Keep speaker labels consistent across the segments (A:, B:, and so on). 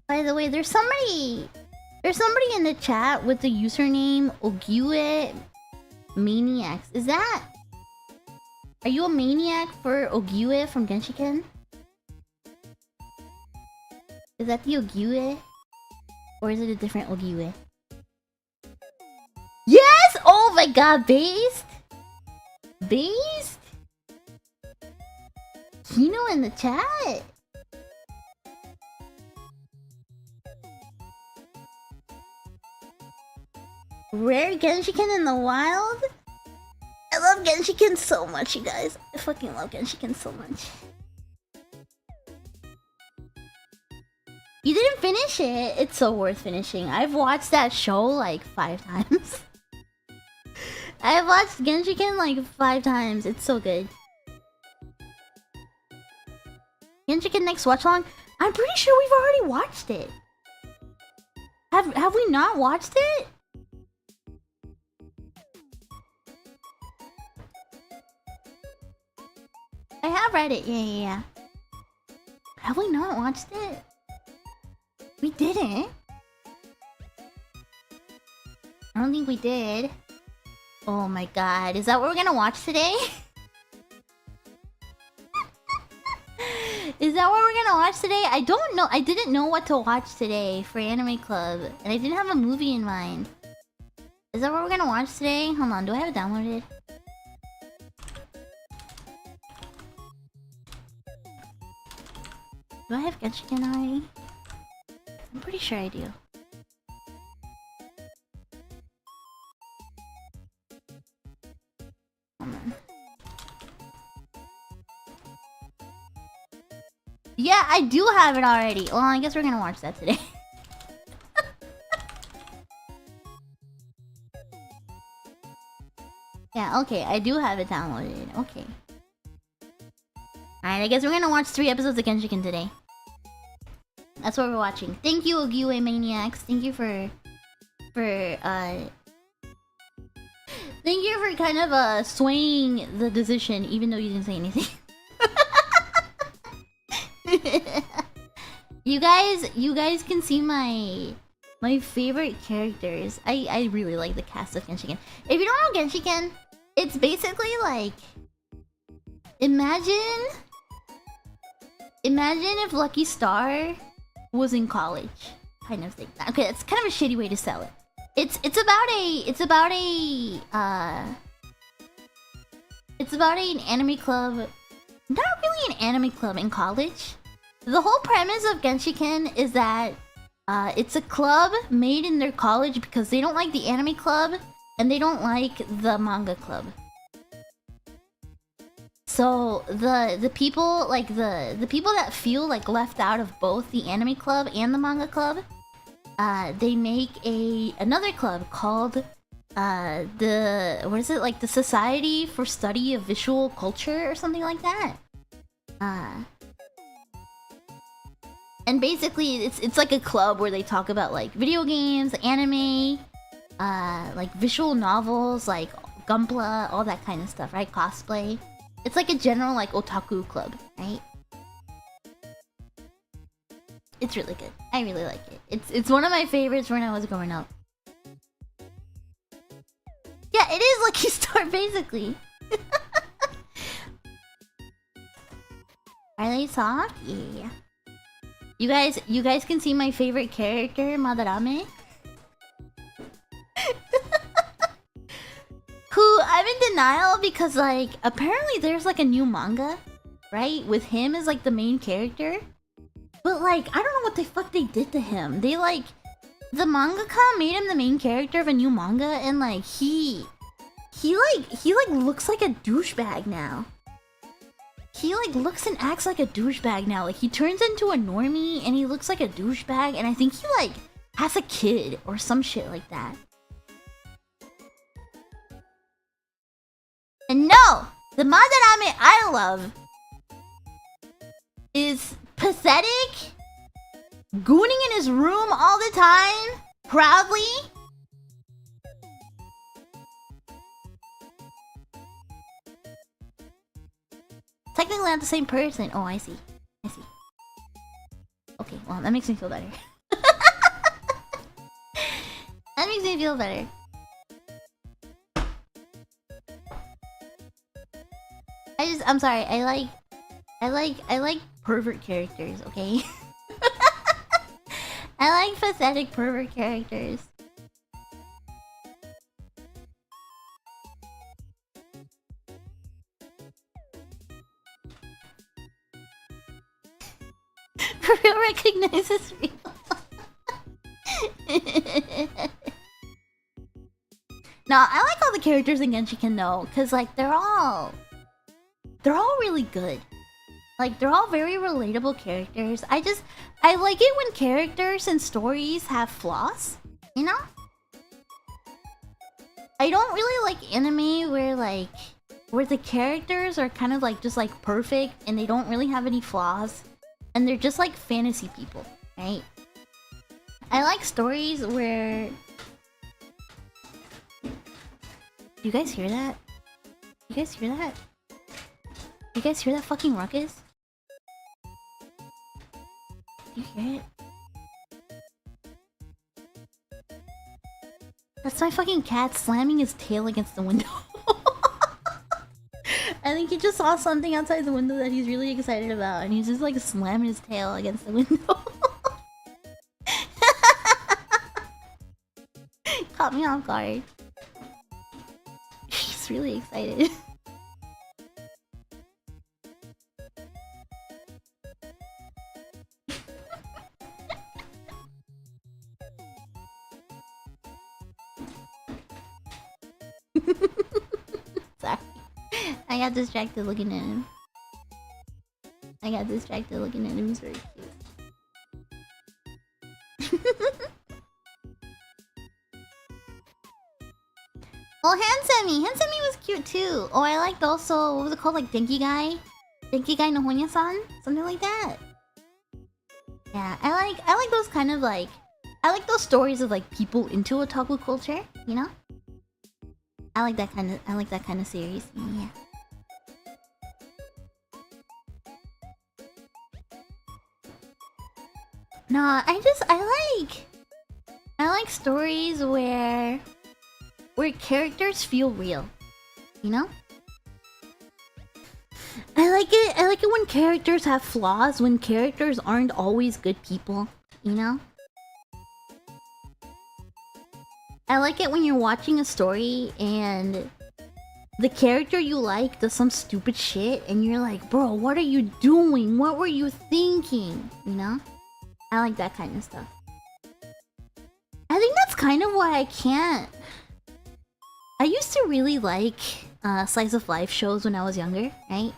A: By the way, there's somebody in the chat with the username Ogiue Maniacs. Is that... Are you a maniac for Ogiue from Genshiken? Is that the Ogiue? Or is it a different Ogiue? Yes! Oh my god, Based? Based? Kino in the chat? Rare Genshiken in the wild? I love Genshiken so much, you guys. I fucking love Genshiken so much. You didn't finish it. It's so worth finishing. I've watched that show like 5 times. I've watched Genshiken like 5 times. It's so good. Genshiken next watch along? I'm pretty sure we've already watched it. Have we not watched it? I have read it. Yeah. Have we not watched it? We didn't. I don't think we did. Oh my god. Is that what we're gonna watch today? Is that what we're gonna watch today? I don't know. I didn't know what to watch today for Anime Club. And I didn't have a movie in mind. Is that what we're gonna watch today? Hold on. Do I have it downloaded? Do I have Genshiken already? I'm pretty sure I do. Hold on. Yeah, I do have it already. Well, I guess we're gonna watch that today. Yeah, okay, I do have it downloaded. Okay. Alright, I guess we're gonna watch 3 episodes of Genshiken today. That's what we're watching. Thank you, Ogiue Maniacs. Thank you for thank you for kind of swaying the decision, even though you didn't say anything. You guys can see my favorite characters. I really like the cast of Genshiken. If you don't know Genshiken, it's basically like imagine if Lucky Star was in college, kind of thing. Okay, that's kind of a shitty way to sell it. It's about an anime club. Not really an anime club in college. The whole premise of Genshiken is that it's a club made in their college because they don't like the anime club and they don't like the manga club. So the people like the people that feel like left out of both the anime club and the manga club, they make another club called the Society for Study of Visual Culture or something like that. And basically it's like a club where they talk about like video games, anime, like visual novels, like Gunpla, all that kind of stuff, right? Cosplay. It's like a general like otaku club, right? It's really good. I really like it. It's one of my favorites when I was growing up. Yeah, it is Lucky Star basically. Are they soft? Yeah. You guys can see my favorite character, Madarame. Who I'm in denial because like apparently there's like a new manga, right? With him as like the main character. But like I don't know what the fuck they did to him. They like the mangaka made him the main character of a new manga and like he looks like a douchebag now. He like looks and acts like a douchebag now. Like he turns into a normie and he looks like a douchebag and I think he like has a kid or some shit like that. And no! The Madarame I love is pathetic, gooning in his room all the time, proudly. Technically not the same person. Oh, I see. Okay, well, that makes me feel better. That makes me feel better. I'm sorry. I like pervert characters. Okay. I like pathetic pervert characters. Real recognizes real. No, I like all the characters in Genshiken though, cause like they're all really good. Like they're all very relatable characters. I like it when characters and stories have flaws, you know? I don't really like anime where the characters are kind of like just like perfect and they don't really have any flaws and they're just like fantasy people, right? I like stories where... You guys hear that? You guys hear that? You guys hear that fucking ruckus? Do you hear it? That's my fucking cat slamming his tail against the window. I think he just saw something outside the window that he's really excited about, and he's just like slamming his tail against the window. Caught me off guard. He's really excited. Sorry. I got distracted looking at him. He's very cute. Oh, Hansemi! Hansemi was cute too! Oh, I liked also... What was it called? Like Denki Guy? Denki Guy no Honya-san? Something like that. Yeah, I like those kind of like... I like those stories of like people into otaku culture, you know? I like that kind of series. Yeah. No, I like stories where characters feel real. You know? I like it when characters have flaws, when characters aren't always good people, you know? I like it when you're watching a story and the character you like does some stupid shit and you're like, bro, what are you doing? What were you thinking? You know? I like that kind of stuff. I think that's kind of why I can't... I used to really like slice of life shows when I was younger, right?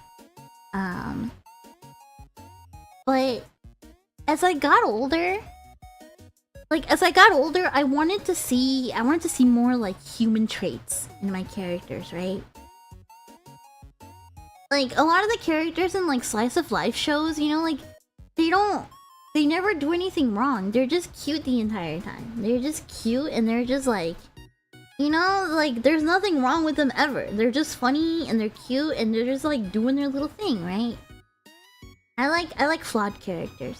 A: But as I got older... I wanted to see more like human traits in my characters, right? Like a lot of the characters in like slice of life shows, you know, like they never do anything wrong. They're just cute the entire time. They're just cute and they're just like, you know, like there's nothing wrong with them ever. They're just funny and they're cute and they're just like doing their little thing, right? I like flawed characters.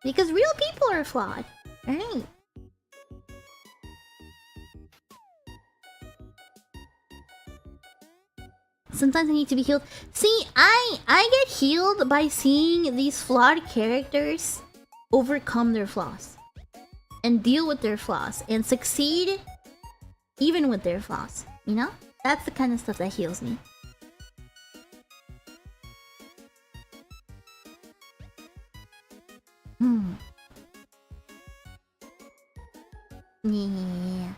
A: Because real people are flawed, right? Sometimes I need to be healed. See, I get healed by seeing these flawed characters overcome their flaws. And deal with their flaws. And succeed even with their flaws. You know? That's the kind of stuff that heals me. Yeah.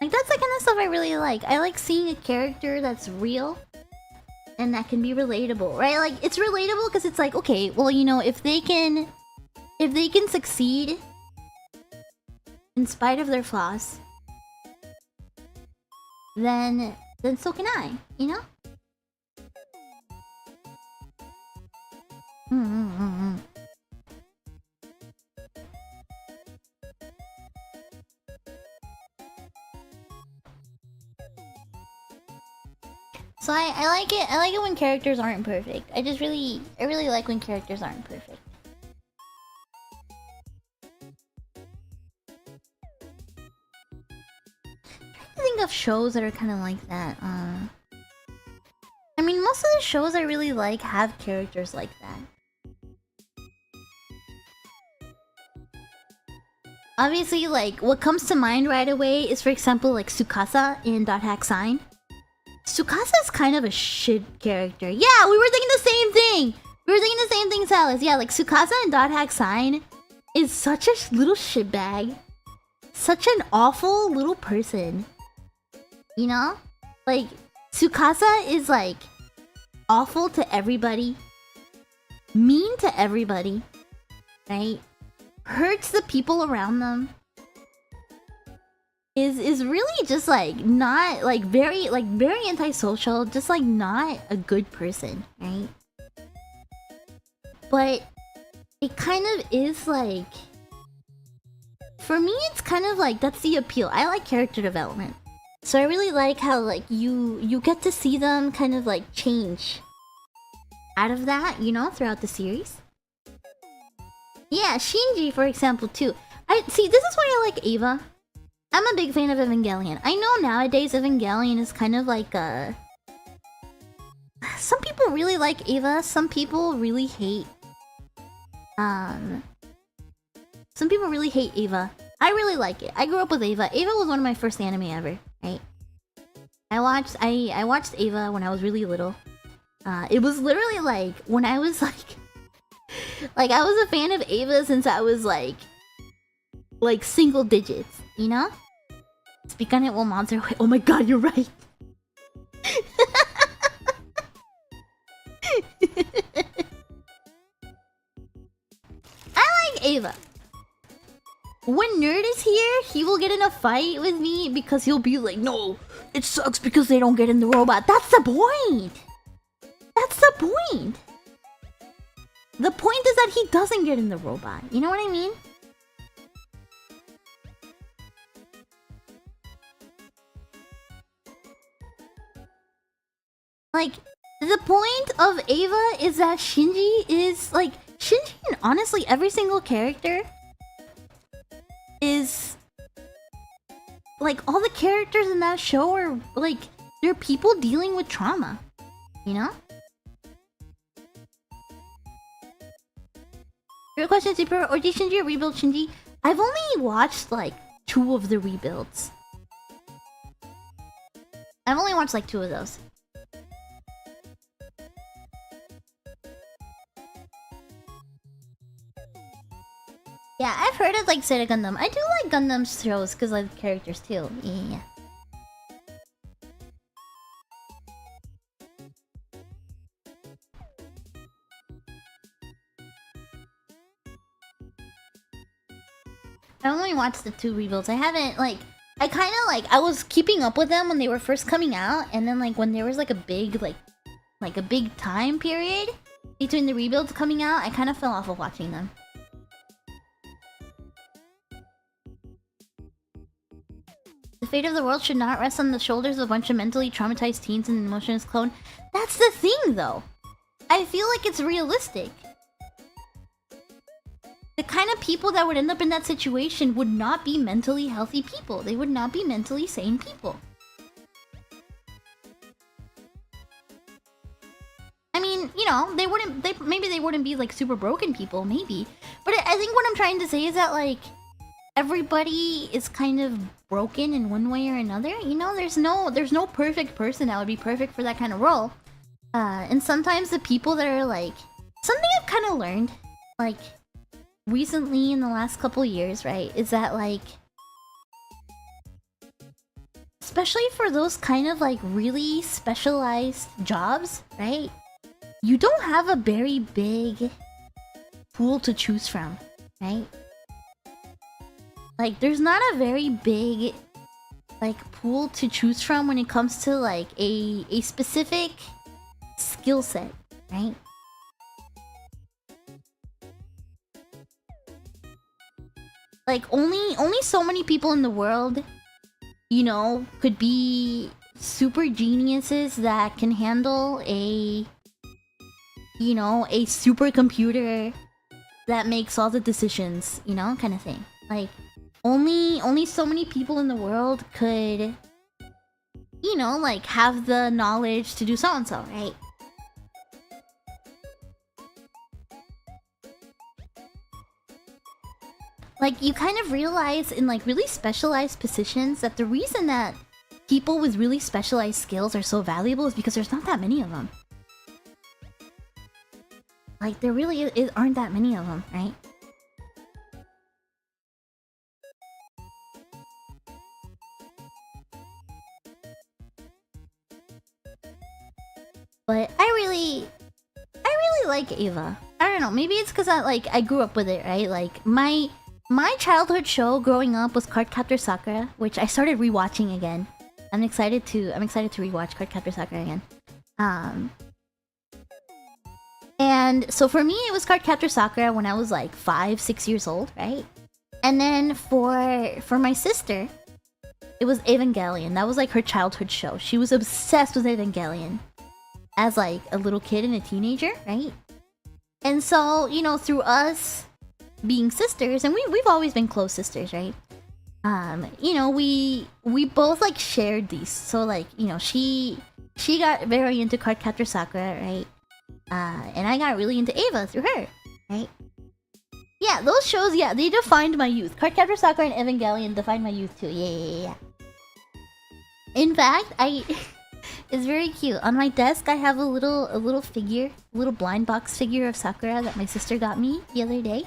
A: Like, that's the kind of stuff I really like. I like seeing a character that's real and that can be relatable, right? Like, it's relatable because it's like, okay, well, you know, if they can succeed in spite of their flaws, then so can I, you know? So I like it. I like it when characters aren't perfect. I really like when characters aren't perfect. think of shows that are kind of like that. I mean, most of the shows I really like have characters like that. Obviously, like, what comes to mind right away is, for example, like Tsukasa in Dot Hack Sign. Tsukasa is kind of a shit character. Yeah, we were thinking the same thing! We were thinking the same thing, Salas. Yeah, like, Tsukasa in Dot Hack Sign is such a little shitbag. Such an awful little person. You know? Like, Tsukasa is, like, awful to everybody. Mean to everybody. Right? Hurts the people around them. Is really just like not like very antisocial, just like not a good person, right? But it kind of is like, for me it's kind of like that's the appeal. I like character development. So I really like how like you get to see them kind of like change out of that, you know, throughout the series. Yeah, Shinji, for example, too. This is why I like Eva. I'm a big fan of Evangelion. I know nowadays Evangelion is kind of like a... Some people really like Eva, some people really hate... Some people really hate Eva. I really like it. I grew up with Eva. Eva was one of my first anime ever, right? I watched Eva when I was really little. It was literally like, when I was like... Like, I was a fan of Eva since I was like single digits, you know? Speak on it while monster... Oh my god, you're right! I like Eva. When Nerd is here, he will get in a fight with me because he'll be like, no, it sucks because they don't get in the robot. That's the point! That's the point! The point is that he doesn't get in the robot. You know what I mean? Like, the point of Eva is that Shinji is like... Shinji and honestly every single character is... Like, all the characters in that show are like... They're people dealing with trauma. You know? Your question, Super, or did Shinji rebuild Shinji? I've only watched like 2 of the rebuilds. I've only watched like 2 of those. Yeah, I've heard of like Zeta Gundam. I do like Gundam shows because I like characters too. Yeah. I only watched the 2 rebuilds. I haven't, like... I kind of, like... I was keeping up with them when they were first coming out. And then, like, when there was, like, a big, like a big time period between the rebuilds coming out, I kind of fell off of watching them. The fate of the world should not rest on the shoulders of a bunch of mentally traumatized teens and an emotionless clone. That's the thing, though. I feel like it's realistic. The kind of people that would end up in that situation would not be mentally healthy people. They would not be mentally sane people. I mean, you know, maybe they wouldn't be like super broken people, maybe. But I think what I'm trying to say is that like everybody is kind of broken in one way or another. You know, there's no perfect person that would be perfect for that kind of role. And sometimes the people that are like... Something I've kind of learned, like... recently in the last couple years, right, is that like, especially for those kind of like really specialized jobs, right, you don't have a very big pool to choose from, right? Like, there's not a very big like pool to choose from when it comes to like a specific skill set, right? Like, only so many people in the world, you know, could be super geniuses that can handle a, you know, a supercomputer that makes all the decisions, you know, kind of thing. Like, only so many people in the world could you know, like, have the knowledge to do so-and-so, right? Like, you kind of realize in, like, really specialized positions that the reason that people with really specialized skills are so valuable is because there's not that many of them. Like, there really aren't that many of them, right? But I really like Ava. I don't know, maybe it's because I grew up with it, right? Like, my childhood show growing up was Cardcaptor Sakura, which I started rewatching again. I'm excited to rewatch Cardcaptor Sakura again. And so for me, it was Cardcaptor Sakura when I was like 5-6 years old, right? And then for my sister, it was Evangelion. That was like her childhood show. She was obsessed with Evangelion as like a little kid and a teenager, right? And so, you know, through us being sisters, and we've always been close sisters, right? You know, we both like shared these. So like, you know, she got very into Cardcaptor Sakura, right? And I got really into Ava through her, right? Yeah, those shows, yeah, they defined my youth. Cardcaptor Sakura and Evangelion defined my youth too. Yeah. In fact, it's very cute. On my desk, I have a little figure, a little blind box figure of Sakura that my sister got me the other day.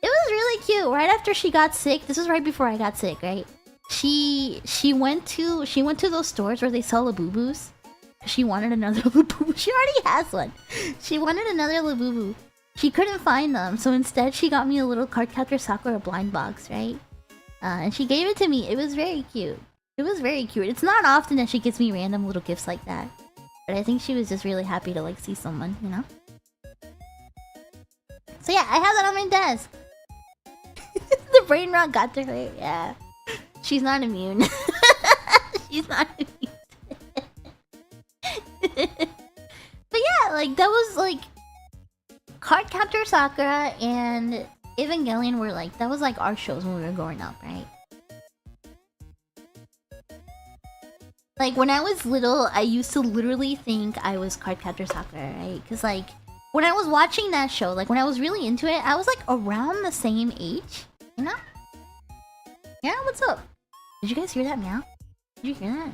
A: It was really cute. Right after she got sick, this was right before I got sick, right? She went to those stores where they sell Labubus. She wanted another Labubu. She already has one. She wanted another Labubu. She couldn't find them, so instead she got me a little Cardcaptor Sakura blind box, right? And she gave it to me. It was very cute. It was very cute. It's not often that she gives me random little gifts like that. But I think she was just really happy to like see someone, you know? So yeah, I have that on my desk. The brain rot got to her, yeah. She's not immune. She's not immune. But yeah, like that was like Cardcaptor Sakura and Evangelion were like, that was like our shows when we were growing up, right? Like when I was little, I used to literally think I was Cardcaptor Sakura, right? Because like when I was watching that show, like when I was really into it, I was like around the same age, you know? Yeah, what's up? Did you guys hear that meow? Did you hear that?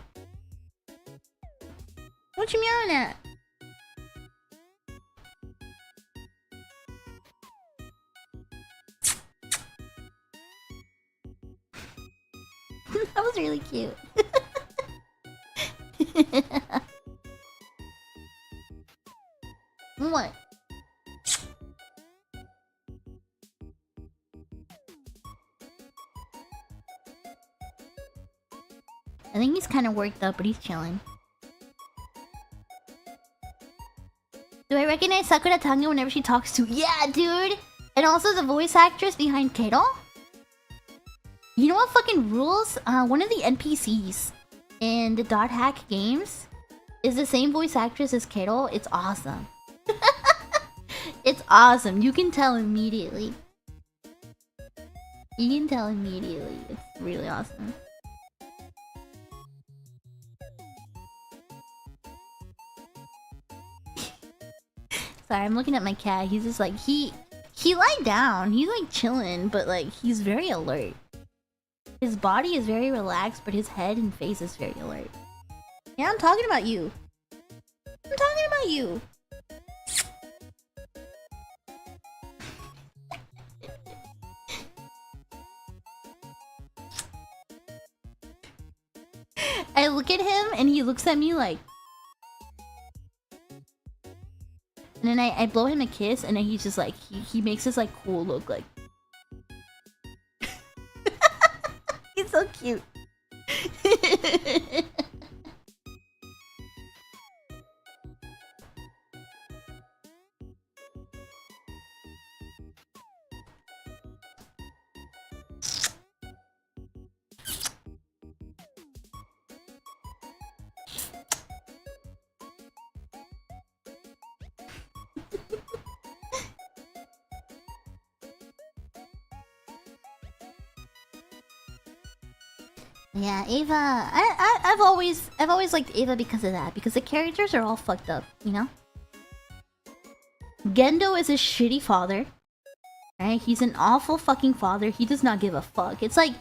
A: What you meowing at? That was really cute. What? I think he's kind of worked up, but he's chilling. Do I recognize Sakura Tange whenever she talks to? Yeah, dude! And also the voice actress behind Keto? You know what fucking rules? One of the NPCs in the Dot Hack games is the same voice actress as Keto. It's awesome. It's awesome. You can tell immediately. You can tell immediately. It's really awesome. Sorry, I'm looking at my cat. He's just like, he lied down. He's like chilling, but like he's very alert. His body is very relaxed, but his head and face is very alert. Yeah, I'm talking about you. I'm talking about you. I look at him and he looks at me like... And then I blow him a kiss and then he's just like... He makes this like cool look like... He's so cute. Yeah, Ava. I've always liked Ava because of that. Because the characters are all fucked up, you know. Gendo is a shitty father. Right? He's an awful fucking father. He does not give a fuck. It's like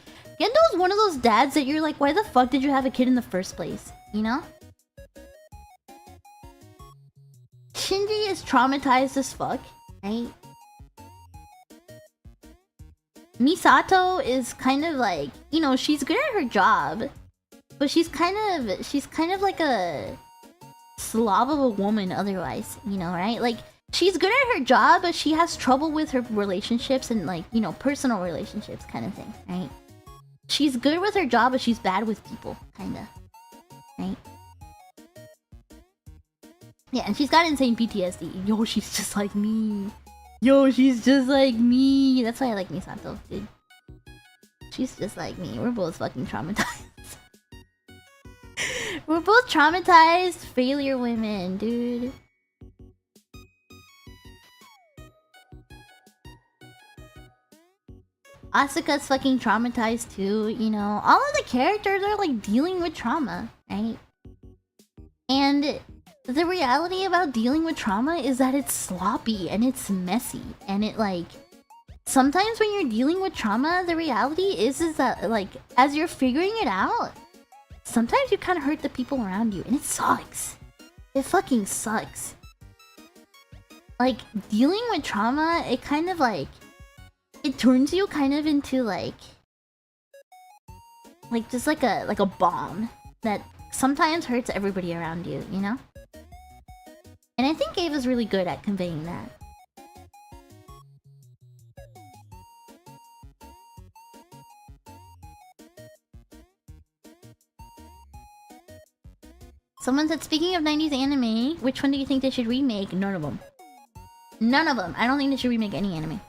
A: Gendo is one of those dads that you're like, why the fuck did you have a kid in the first place? You know? Shinji is traumatized as fuck, right? Misato is kind of like, you know, she's good at her job, but she's kind of like a slob of a woman otherwise, you know, right? Like, she's good at her job, but she has trouble with her relationships and, like, you know, personal relationships kind of thing, right? She's good with her job, but she's bad with people, kinda, right? Yeah, and she's got insane PTSD. Yo, she's just like me. Yo, she's just like me. That's why I like Misato, dude. She's just like me. We're both fucking traumatized. We're both traumatized failure women, dude. Asuka's fucking traumatized too, you know. All of the characters are like dealing with trauma, right? And the reality about dealing with trauma is that it's sloppy and it's messy and it like sometimes when you're dealing with trauma, the reality is that like as you're figuring it out, sometimes you kind of hurt the people around you and it sucks. It fucking sucks. Like dealing with trauma, it kind of like it turns you kind of into like just like a bomb that sometimes hurts everybody around you, you know? And I think Ava's really good at conveying that. Someone said, speaking of 90s anime, which one do you think they should remake? None of them. None of them. I don't think they should remake any anime.